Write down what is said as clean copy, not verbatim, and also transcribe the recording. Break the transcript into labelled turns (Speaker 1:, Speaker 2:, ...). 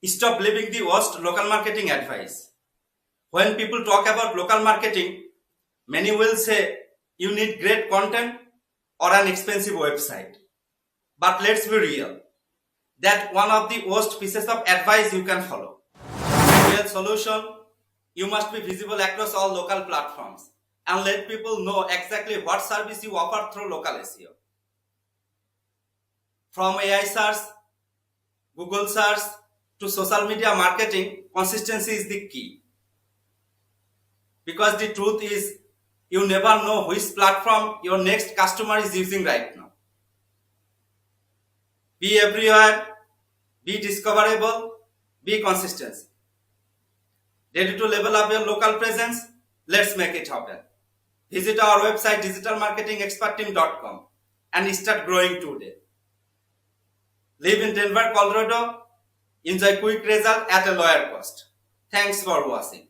Speaker 1: Stop living the worst local marketing advice. When people talk about local marketing, many will say you need great content or an expensive website. But let's be real. That's one of the worst pieces of advice you can follow. Real solution, you must be visible across all local platforms and let people know exactly what service you offer through local SEO. From AI search, Google search to social media marketing, consistency is the key. Because the truth is, you never know which platform your next customer is using right now. Be everywhere, be discoverable, be consistent. Ready to level up your local presence? Let's make it happen. Visit our website digitalmarketingexpertteam.com and start growing today. Live in Denver, Colorado. Enjoy quick result at a lower cost. Thanks for watching.